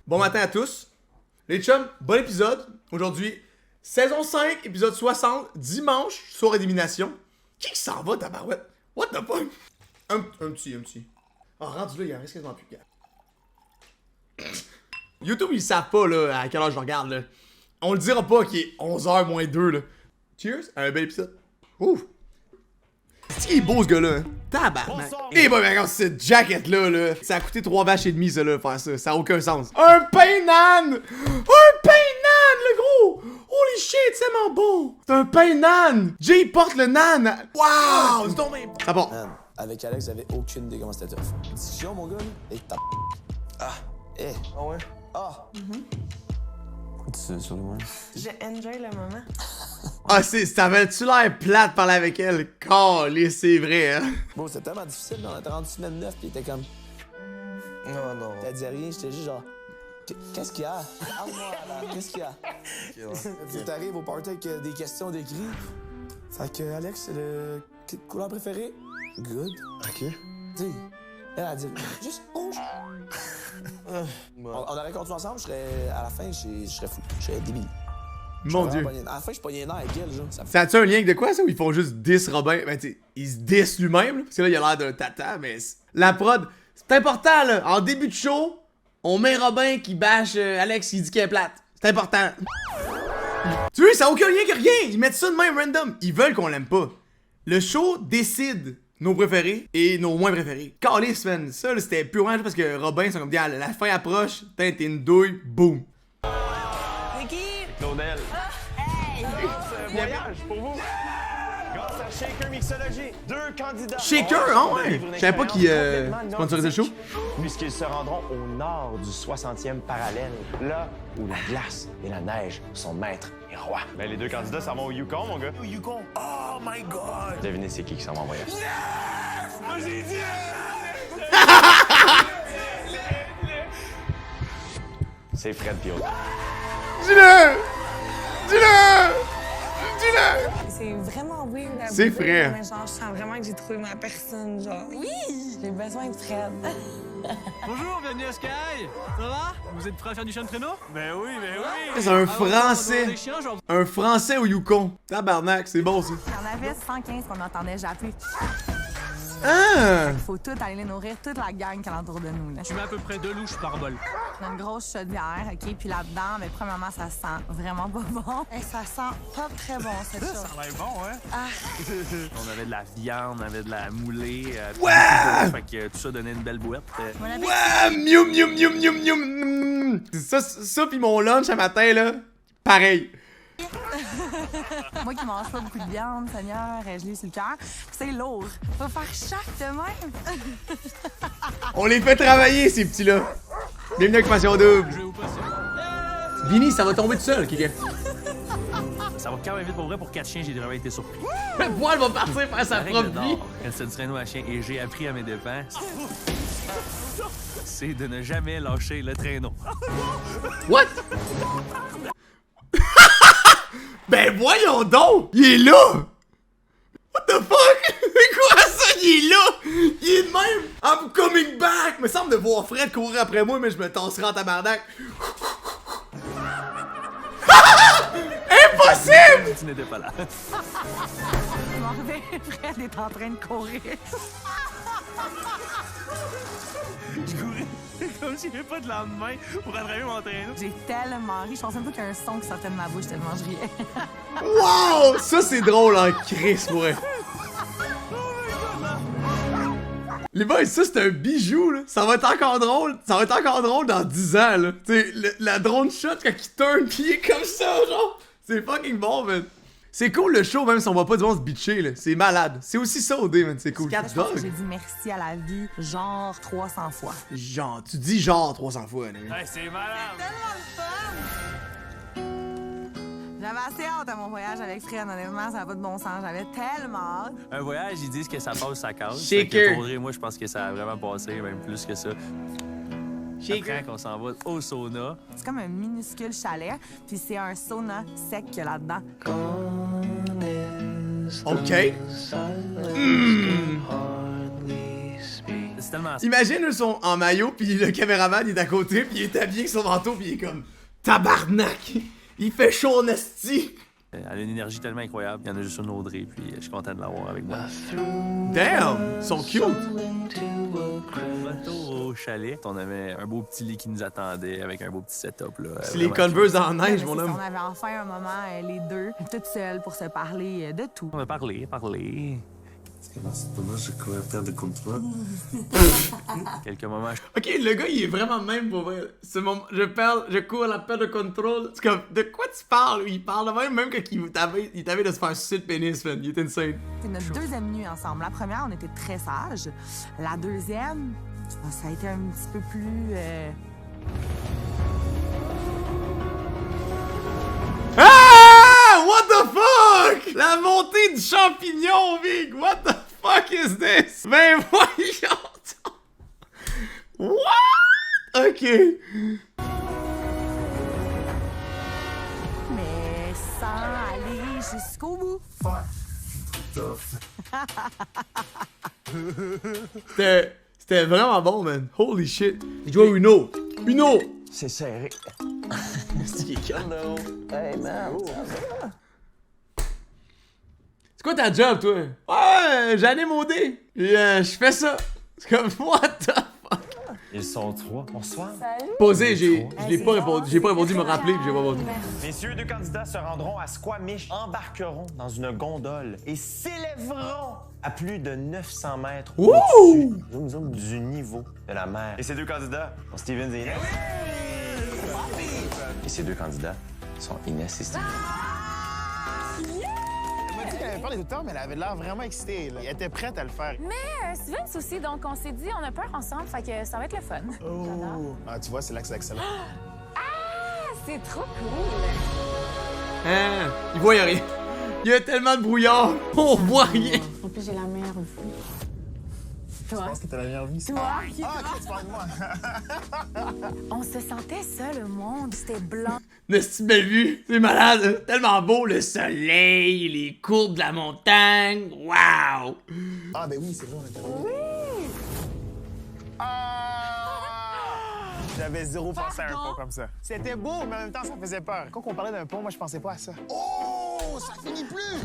Bon matin à tous. Les chums, bon épisode. Aujourd'hui, saison 5, épisode 60, dimanche, soir d'élimination. Qui s'en va, tabarouette? What the fuck? Un petit. Ah, rendu là, il en reste quasiment plus de gars. YouTube, ils savent pas, là, à quelle heure je regarde, là. On le dira pas qu'il est 11h moins 2, là. Cheers, à un bel épisode. Ouf! C'est qu'il est beau, ce gars-là, hein? Tabarnak! Eh ben, regarde cette jacket-là, là. Ça a coûté 3 vaches et demie, ça, là, faire ça. Ça a aucun sens. Un pain nan! Un pain nan, le gros! Holy shit, c'est tellement bon! C'est un pain nan! Jay porte le nan! Wow! C'est tombé! Ah bon? Man, avec Alex, j'avais aucune idée comment c'était tough. Discussion, mon gars, là. Et ta... Ah, eh. Ah ouais? Ah! Pourquoi tu sais sur le moment? Je enjoy le moment. Ah, t'avais-tu l'air plate de parler avec elle? Calé, c'est vrai, hein? Bon, c'était tellement difficile, là. On était rendu semaine 9, pis il était comme... Non, non. T'as dit rien, j'étais juste genre... Qu'est-ce qu'il y a? Parle-moi, là. Qu'est-ce qu'il y a? Tu t'arrives au party avec des questions d'écrit. Fait que, Alex, c'est le... couleur préférée? Good. OK. Tu sais, elle a dit... Juste rouge. On aurait continué ensemble, à la fin, je serais fou. Je serais débile. Mon Dieu. À la fin, je suis pas les nerfs avec elle, genre. Ça a-tu un lien avec de quoi, ça? Ou ils font juste diss Robin? Ben, tu sais, il se diss lui-même, là. Parce que là, il a l'air d'un tata, mais... La prod, c'est important, là. En début de show, on met Robin qui bâche Alex qui dit qu'elle est plate. C'est important. Tu vois, ça a aucun lien que rien. Ils mettent ça de même random. Ils veulent qu'on l'aime pas. Le show décide nos préférés et nos moins préférés. Calice, man. Ça, là, c'était purement juste parce que Robin, c'est comme, dire, la fin approche, t'es une douille, boum. C'est qui? Claudel. Hey! Voyage pour vous. Grâce à Shaker Mixology, 2 candidats. Shaker, ah ouais! Je savais pas qu'il sponsorisait le show. Puisqu'ils se rendront au nord du 60e parallèle, là où la glace et la neige sont maîtres et rois. Ben, les 2 candidats s'en vont au Yukon, mon gars. Au Yukon? Oh my God! Devinez c'est qui s'en va en voyage. Moi, j'ai dit... C'est Fred Pio. Dis-le! Dis-le! Dis-le! C'est vraiment weird à C'est vous dire, vrai. mais genre, je sens vraiment que j'ai trouvé ma personne, genre. Oui! J'ai besoin de Fred. Bonjour, bienvenue à Sky. Ça va? Vous êtes prêts à faire du chien de traîneau? Ben oui, ben oui. C'est un Français. Un Français au Yukon. Tabarnak, c'est bon, ça. Il y en avait 115 qu'on entendait japper. Ah! Il faut tout aller nourrir toute la gang qui est autour de nous. Là. Tu mets à peu près 2 louches par bol. On a une grosse chaudière, OK? Puis là-dedans, mais premièrement, ça sent vraiment pas bon. Et ça sent pas très bon, cette chose. Ça a l'air bon, hein? Ah. On avait de la viande, on avait de la moulée. Ouais! Fait que tout ça donnait une belle bouette. Mon appétit. Ouais! Mium, mium, mium, mium, mium. Ça pis mon lunch à matin, là, pareil. Moi qui mange pas beaucoup de viande, Seigneur, je l'ai sur le cœur. C'est lourd. Faut faire chaque de même. On les fait travailler, ces petits-là. Bienvenue à Occupation Double. Je vais vous passer. Vinny, ça va tomber tout seul, Kika. Ça va quand même vite pour vrai. Pour 4 chiens, j'ai vraiment été surpris. Le poil va partir faire sa La règle propre vie. d'or, quand c'est du traîneau à chien et j'ai appris à mes dépens, c'est de ne jamais lâcher le traîneau. What? Ben voyons donc! Il est là! What the fuck? C'est quoi ça? Il est là! Il est de même! I'm coming back! Me semble de voir Fred courir après moi, mais je me tasserai en tabarnak. Impossible! Tu n'étais pas là. Je m'en reviens, Fred est en train de courir. Je courais comme s'il n'y avait pas de lendemain pour attraper mon traîneau. J'ai tellement ri. Je pensais même pas qu'il y a un son qui sortait de ma bouche tellement je riais. Wow! Ça c'est drôle en Chris, ouais. Les boys, ça c'est un bijou, là. Ça va être encore drôle. Ça va être encore drôle dans 10 ans, là. Tu sais, la drone shot quand il turn pis il est comme ça, genre. C'est fucking bon, man. C'est cool le show, même si on va pas du monde se bitcher, là. C'est malade. C'est aussi ça, OD, man. C'est cool. Je pense que j'ai dit merci à la vie genre 300 fois. Genre, tu dis genre 300 fois, là. Hey, c'est malade! J'avais assez hâte à mon voyage avec Fred, honnêtement, ça n'a pas de bon sens. J'avais tellement hâte. Un voyage, ils disent que ça passe, ça casse. Shaker. Fait que pour vrai, moi, je pense que ça a vraiment passé, même plus que ça. Shaker. Après qu'on s'en va au sauna. C'est comme un minuscule chalet, puis c'est un sauna sec qu'il y a là-dedans. Ok. tellement... Imagine, ils sont en maillot, puis le caméraman il est à côté, puis il est habillé avec son manteau, puis il est comme tabarnak! Il fait chaud en esti! Elle a une énergie tellement incroyable. Il y en a juste une Audrey, puis je suis content de l'avoir avec moi. Damn! Ils sont cute! Retour au chalet, on avait un beau petit lit qui nous attendait avec un beau petit setup. Là, C'est les Converse en neige, mon homme. On avait enfin un moment, les deux, toutes seules pour se parler de tout. On a parlé. Quelques moments. Ok, le gars, il est vraiment de même pour vrai. Je cours à la perte de contrôle. C'est comme, de quoi tu parles? Il parle de même quand il t'avait de se faire sucer le pénis, man. Il est insane. C'est notre deuxième nuit ensemble. La première, on était très sages. La deuxième, ça a été un petit peu plus... Ah! What the fuck? La montée du champignon, Big! What the fuck is this? Ben voyons! What? Ok. Mais sans aller jusqu'au bout. C'était vraiment bon, man. Holy shit. Il jouait Uno. Uno! C'est serré. C'est qui est calme. Hey, man. C'est quoi ta job, toi? Ouais, j'anime au dé. Et je fais ça. C'est comme, what the fuck? Ils sont 3. Bonsoir. Posé, j'ai pas répondu. J'ai pas répondu, me rappeler, puis j'ai pas répondu. Messieurs, 2 candidats se rendront à Squamish, embarqueront dans une gondole et s'élèveront à plus de 900 mètres au-dessus du niveau de la mer. Et ces 2 candidats sont Steven et Inès. Et ces 2 candidats sont Inès et Steven. Elle m'a dit qu'elle avait peur des auteurs, mais elle avait l'air vraiment excitée. Là. Elle était prête à le faire. Mais Steven aussi, donc on s'est dit on a peur ensemble, fait que ça va être le fun. Oh! Ah, tu vois, c'est là que c'est excellent. Ah, c'est trop cool! Hein? Il voit rien. Il y a tellement de brouillard, on voit rien. En plus, j'ai la meilleure vue. Je pense que t'as la meilleure vie. Toi? Ah, ok, tu parles de moi. On se sentait seul au monde, c'était blanc. N'est-ce belle vue? C'est malade. Tellement beau, le soleil, les courbes de la montagne. Wow! Ah, ben oui, c'est vrai, on était là. Oui! Ah! J'avais zéro pensé à un pont comme ça. C'était beau, mais en même temps, ça faisait peur. Quand on parlait d'un pont, moi, je pensais pas à ça. Oh! Ça finit plus!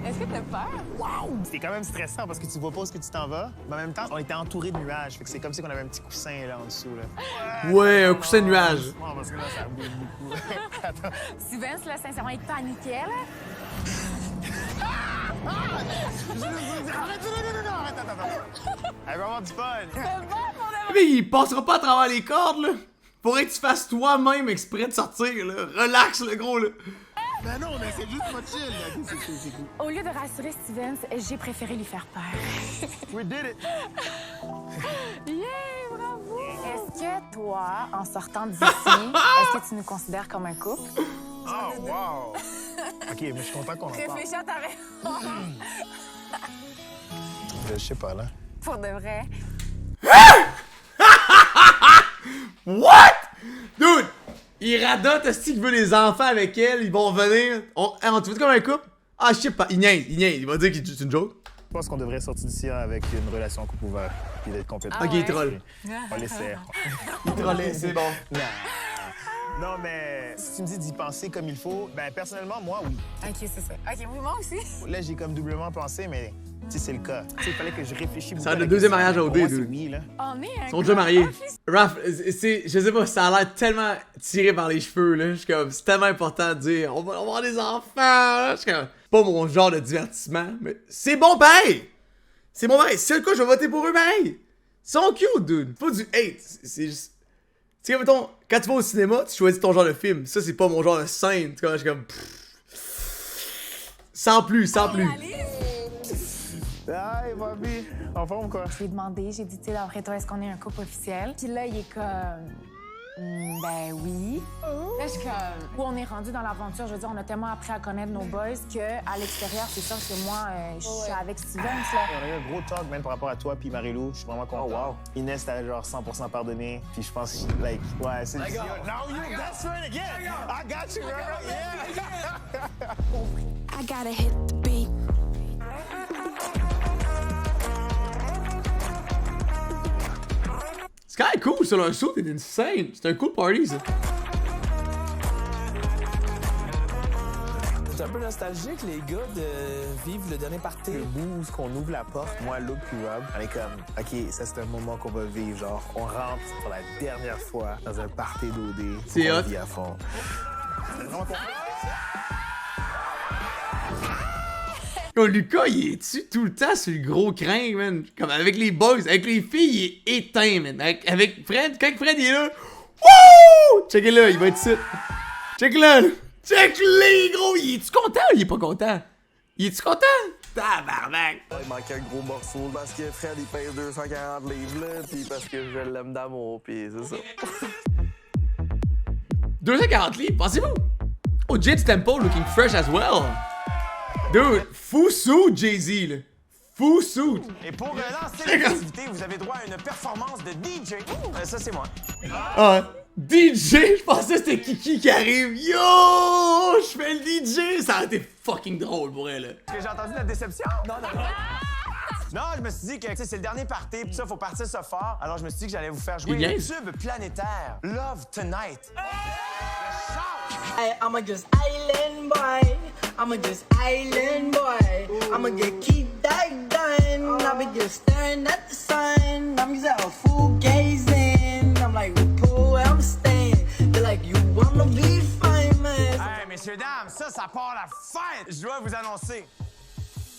Est-ce que t'as peur? Wow! C'était quand même stressant parce que tu vois pas où est-ce que tu t'en vas. Mais en même temps, on était entouré de nuages. Fait que c'est comme si on avait un petit coussin là en dessous. Là. Ouais, un coussin de nuages. Non, parce que là, ça bouge beaucoup. Attends. Steven, là, sincèrement, il paniquait, là. Arrête, attends. Elle va avoir du fun. Mais il passera pas à travers les cordes, là. Faudrait que tu fasses toi-même exprès de sortir, là. Relax, le gros, là. Ben non, mais c'est juste pas chill. Là. C'est cool. Au lieu de rassurer Steven, j'ai préféré lui faire peur. We did it. Yeah, bravo! Est-ce que toi, en sortant d'ici, est-ce que tu nous considères comme un couple? Oh, wow. OK, mais je suis content qu'on en parle. Réfléchis à ta réponse. Je sais pas, là. Pour de vrai. What? Dude! Il radote, est-ce qu'il veut les enfants avec elle? Ils vont venir. Tu veux comme un couple? Ah, je sais pas. Il niaise. Il va dire que c'est une joke. Je pense qu'on devrait sortir d'ici avec une relation couple ouvert puis d'être complètement... Ok, il troll. On laisser. Il trollait, c'est bon. Non, mais si tu me dis d'y penser comme il faut, ben personnellement, moi, oui. OK, c'est ça. OK, oui, moi aussi. Là, j'ai comme doublement pensé, mais tu sais, c'est le cas. Tu sais, il fallait que je réfléchisse beaucoup. Ça va être le deuxième mariage à OD, Moi, dude. c'est oui, là. On est un Ils sont déjà mariés. Raph, je sais pas, ça a l'air tellement tiré par les cheveux, là. Je suis comme, c'est tellement important de dire, on va avoir des enfants, là. Je suis comme, c'est pas mon genre de divertissement, mais c'est bon pareil! C'est bon pareil. Si c'est le cas, je vais voter pour eux pareil. Ils sont cute, dude. Pas du hate. C'est juste. Tu sais, mettons, quand tu vas au cinéma, tu choisis ton genre de film. Ça, c'est pas mon genre de scène. Tu vois, je suis comme. Sans plus. Hey, Bobby, en forme, quoi? Je lui ai demandé, j'ai dit, tu sais, d'après toi, est-ce qu'on est un couple officiel? Puis là, il est comme. Ben oui. Là, je suis comme. Où on est rendu dans l'aventure, je veux dire, on a tellement appris à connaître nos boys qu'à l'extérieur, c'est sûr que moi, je suis avec Steven, là. On a eu un gros talk, même par rapport à toi puis Marie-Lou. Je suis vraiment content. Oh, wow. Inès, t'as genre 100% pardonné. Puis je pense, like, ouais, c'est le deal. Now you best friend again. I got you, bro. Yeah. I gotta hit the beat. C'est quand même cool, ça, leur show, c'est insane. C'est un cool party, ça. C'est un peu nostalgique, les gars, de vivre le dernier party. Le bout où on ouvre la porte, moi, Luke puis Rob, on est comme, OK, ça, c'est un moment qu'on va vivre. Genre, on rentre pour la dernière fois dans un party d'OD. C'est hot. On vit à fond. Yo, Lucas, il est-tu tout le temps sur le gros crin, man? Comme avec les boys, avec les filles, il est éteint, man. Avec Fred, quand Fred il est là, wouh! Check là, il va être ici. Check là, là. Check les gros, il est-tu content ou il est pas content? Il est-tu content? Tabarnak! Il manquait un gros morceau parce que Fred, il pèse 240 livres, là, pis parce que je l'aime d'amour, pis c'est ça. 240 livres, pensez-vous? Oh, Jade Temple looking fresh as well. Dude, full suit, Jay-Z, là. Full suit. Et pour lancer l'activité, vous avez droit à une performance de DJ. Ça, c'est moi. Ah, DJ, je pensais que c'était Kiki qui arrive. Yo, je fais le DJ. Ça a été fucking drôle pour elle, là. Est-ce que j'ai entendu la déception? Non. Non, je me suis dit que c'est le dernier party, pis ça, faut partir ça fort. Alors, je me suis dit que j'allais vous faire jouer le tube planétaire Love Tonight. Hey, I'm a just island boy. I'm a just island boy. I'm a get keep that done. I be just staring at the sun. I'm just a fool gazing. I'm like, cool, where I'm staying. They're like, you wanna be famous. Hey, messieurs, dames, ça part la fête! Je dois vous annoncer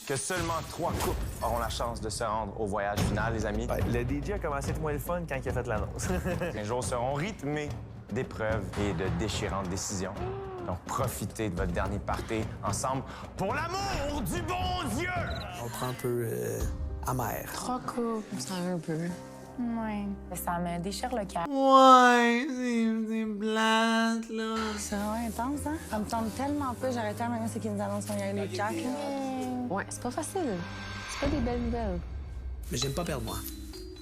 que seulement 3 couples auront la chance de se rendre au voyage final, les amis. Ouais, le DJ a commencé à être moins le fun quand il a fait l'annonce. Les jours seront rythmés d'épreuves et de déchirantes décisions. Donc, profitez de votre dernier party ensemble pour l'amour du bon Dieu! On prend un peu amer. Trop cool. Ça un peu. Ouais. Ça me déchire le cœur. Ouais, c'est plate, là. C'est vraiment intense, hein? Ça me tente tellement pas. J'aurais tellement aimé ce qu'ils nous annoncent quand il y a les Jack, là. Ouais, c'est pas facile. C'est pas des belles nouvelles. Mais j'aime pas perdre, moi.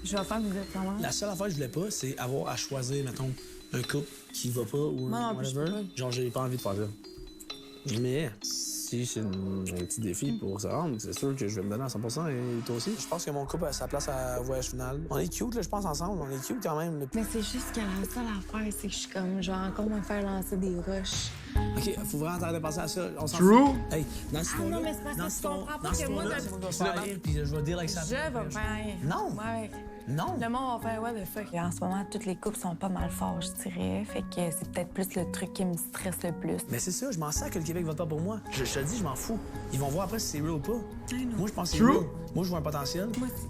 Je vais faire du comment? La seule affaire que je voulais pas, c'est avoir à choisir, mettons, un couple qui va pas ou whatever. Genre, j'ai pas envie de faire ça. Mais si c'est un petit défi pour se rendre, c'est sûr que je vais me donner à 100% et toi aussi. Je pense que mon couple a sa place à voyage final. On est cute, là, je pense, ensemble. On est cute quand même. Mais c'est juste que la seule affaire, c'est que je suis comme, je vais encore me faire lancer des rushs. OK, faut vraiment t'arrêter de penser à ça. On s'en True? fout. Hey, dans ce ton-là, non, mais c'est parce que tu comprends pas que moi, je vais faire, puis je vais dire avec ça. Je vais faire. Non. Ouais. Non. Le monde va faire what the fuck. En ce moment, toutes les couples sont pas mal forts, je dirais. Fait que c'est peut-être plus le truc qui me stresse le plus. Mais c'est ça, je m'en sers que le Québec vote pas pour moi. Je te le dis, je m'en fous. Ils vont voir après si c'est real ou pas. Moi, je pense que c'est real. Moi, je vois un potentiel.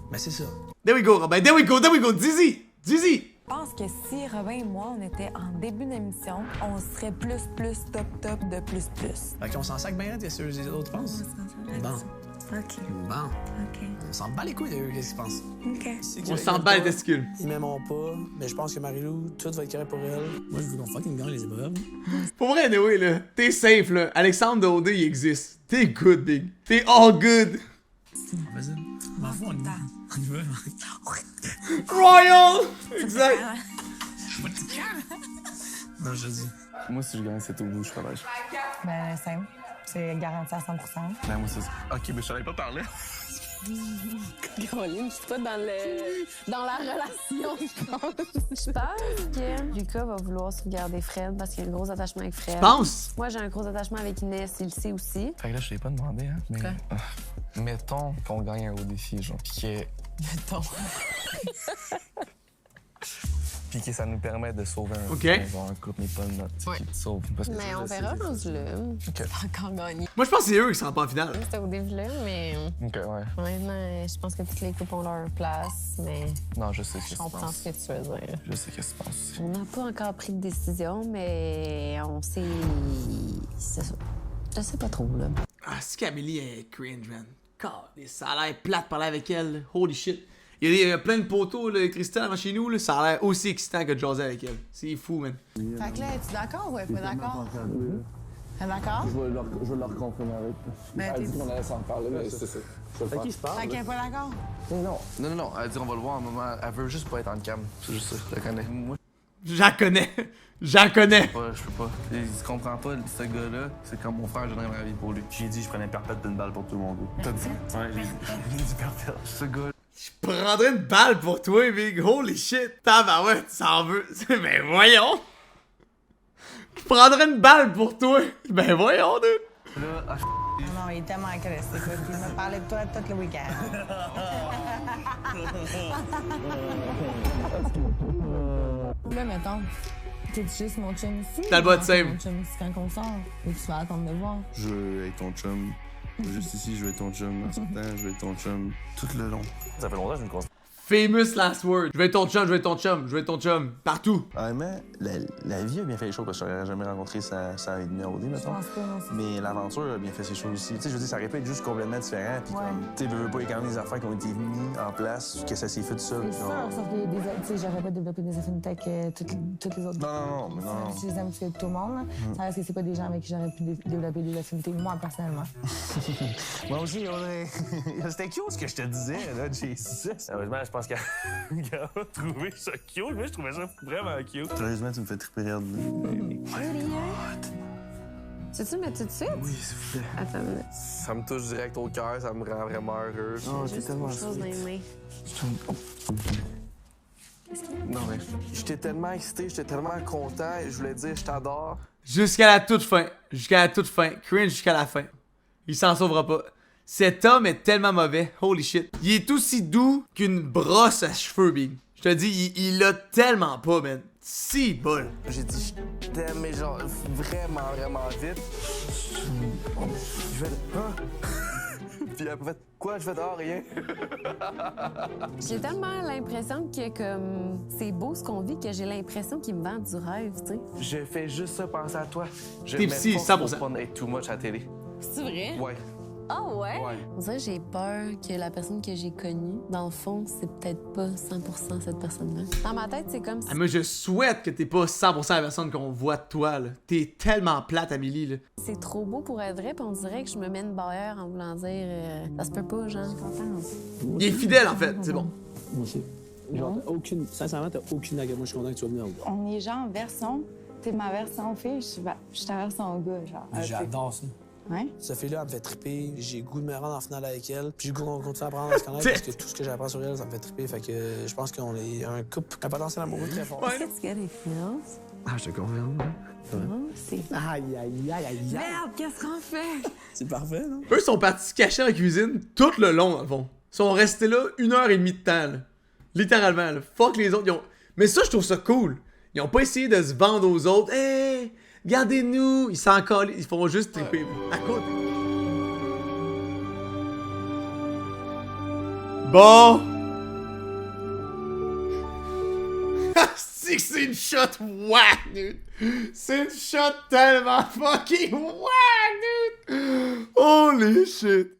Mais c'est ça. There we go, Robin. There we go. Dizzy. Je pense que si Robin et moi, on était en début d'émission, on serait plus, top de plus. Fait qu'on s'en sac bien, t'es sûr que les autres pensent? Bon. OK. Bon. OK. On s'en bat les couilles d'eux, qu'est-ce qu'ils pensent? OK. On s'en bat les testicules. Ils m'aimeront pas, mais je pense que Marie-Lou, tout va être correct pour elle. Moi, je veux qu'on fucking gagne les épreuves. Pour vrai, anyway, là, t'es safe, là. Alexandre de OD, il existe. T'es good, big. T'es all good. Vas-y. M'en fous, on y va. Royal! Exact. Non, je dis. Moi, si je gagne, c'est au bout, je travaille. Ben, simple. C'est garanti à 100%. Ben, moi, c'est ça. OK, mais je savais pas parler. Caroline, je suis pas dans la relation, je pense. Je pense que Lucas va vouloir sauvegarder Fred parce qu'il a un gros attachement avec Fred. Pense. Moi, j'ai un gros attachement avec Inès, il le sait aussi. Fait que là, je t'ai pas demandé, hein. Mais. Mettons qu'on gagne un haut défi, genre. Puis que. Mettons. Puis que ça nous permet de sauver un couple, mais pas notre. Ouais. Qui te sauve. Parce que Mais on verra rendu là. OK. Encore gagné. Moi, je pense que c'est eux qui sont pas en finale. C'était au début là, mais OK, ouais. maintenant, je pense que toutes les couples ont leur place, mais Non, je sais ce que je tu comprends penses. ce que tu veux dire. Je sais ce que tu penses. On n'a pas encore pris de décision, mais on sait... C'est ça. Je sais pas trop, là. Ah, c'est qu'Amélie est cringe, man. God, ça a l'air plate de parler avec elle. Holy shit. Il y a plein de poteaux, là, cristal avant chez nous, là. Ça a l'air aussi excitant que de jaser avec elle. C'est fou, man. Fait que là, es-tu d'accord ou pas d'accord? T'es d'accord? Je vais leur confirmer avec. Ben, Elle dit qu'on allait s'en parler, mais c'est ça. Fait qui je parle? Fait qu'elle est pas d'accord? Non. Elle dit on va le voir à un moment. Elle veut juste pas être en cam. C'est juste ça. Je la connais. Moi, J'en connais. J'en connais. je peux pas. Il comprend pas, ce gars-là. C'est comme mon frère, je donnerais ma vie pour lui. J'ai dit je prenais perpète d'une balle pour tout le monde. T'as dit? Ouais, j'ai dit perpète. Ce gars. Je prendrais une balle pour toi, big. Holy shit. Tabarouette, ça en veut. Ben voyons. Je prendrais une balle pour toi. Ben voyons, dude. Non, il est tellement agressif. Écoute, il me parlait de toi tout le week-end. Là, mettons, t'es juste mon chum ici. T'as le bas de same. Mon chum ici quand on sort. Et tu vas attendre de voir. Je veux être ton chum. Juste ici, je veux être ton chum. En sortant, je veux être ton chum. Tout le long. Ça fait longtemps que je me constate. Famous last word. Je veux être ton chum, je veux être ton chum, je veux être ton chum. Partout. Honnêtement, la vie a bien fait les choses parce que j'aurais jamais rencontré sa numéro D, mettons. Je pense pas, non. Mais l'aventure a bien fait ses choses aussi. Tu sais, je veux dire, ça aurait pu être juste complètement différent. Puis comme, tu sais, veux pas, il y a quand même des affaires qui ont été mises en place, que ça s'est fait tout seul. C'est sûr, sauf qu'il y a des... Tu sais, j'aurais pas développé des affinités avec toutes les autres. Non. Je les aime plus que tout le monde. Ça reste que c'est pas des gens avec qui j'aurais pu développer des affinités, moi, personnellement. Moi aussi, c'était cute ce que je te disais, là, Jesus. Heureusement, je pense qu'elle a trouvé ça cute. Moi, je trouvais ça vraiment cute. Sérieusement, tu me fais triper rire. Tu veux-tu me mettre tout de suite? Oui, s'il vous plaît. Attends une minute. Ça me touche direct au cœur, ça me rend vraiment heureux. Oh, t'es tellement chose dans les mains. Non, mais j'étais tellement excité, j'étais tellement content, et je voulais dire je t'adore. Jusqu'à la toute fin. Jusqu'à la toute fin. Cringe jusqu'à la fin. Il s'en sauvera pas. Cet homme est tellement mauvais. Holy shit. Il est aussi doux qu'une brosse à cheveux, big. Je te dis, il l'a tellement pas, man. Si bol. J'ai dit je t'aime, mais genre vraiment vite. Je vais... Puis après, quoi? Je fais dehors, rien. J'ai tellement l'impression que comme c'est beau ce qu'on vit que j'ai l'impression qu'il me vend du rêve, tu sais. Je fais juste ça, penser à toi. Je T'es psy, 100%. pour pas être too much à la télé. C'est vrai? Ouais. Oh ouais? Ouais. On dirait que j'ai peur que la personne que j'ai connue, dans le fond, c'est peut-être pas 100% cette personne-là. Dans ma tête, c'est comme si... Ah, moi, je souhaite que t'es pas 100% la personne qu'on voit de toi, là. T'es tellement plate, Amélie, là. C'est trop beau pour être vrai, puis on dirait que je me mets une barrière en voulant dire ça se peut pas, genre. Il est fidèle, en fait. C'est bon. Moi aussi. Genre, sincèrement, t'as aucune idée. Moi, je suis content que tu sois venu. On est genre version. T'es ma version fille, je suis ta version gars, genre. J'adore ça. Ouais. Cette fille-là, elle me fait triper. J'ai le goût de me rendre en finale avec elle. Puis j'ai le goût qu'on continue à apprendre à se connaître parce que tout ce que j'apprends sur elle, ça me fait triper. Fait que je pense qu'on est un couple, un potentiel amoureux très fort. Est-ce que tu get les feels? Ah, je te confirme. C'est... Aïe. Merde, qu'est-ce qu'on fait? C'est parfait, non? Eux sont partis se cacher dans la cuisine tout le long, dans le fond. Ils sont restés là 1h30 de temps, là. Littéralement, là. Fuck les autres. Ils ont... Mais ça, je trouve ça cool. Ils ont pas essayé de se vendre aux autres. Hey, regardez-nous. Ils s'en collent. Ils font juste triper. À côté. Bon. C'est une shot whack, dude. C'est une shot tellement fucking whack, dude. Holy shit.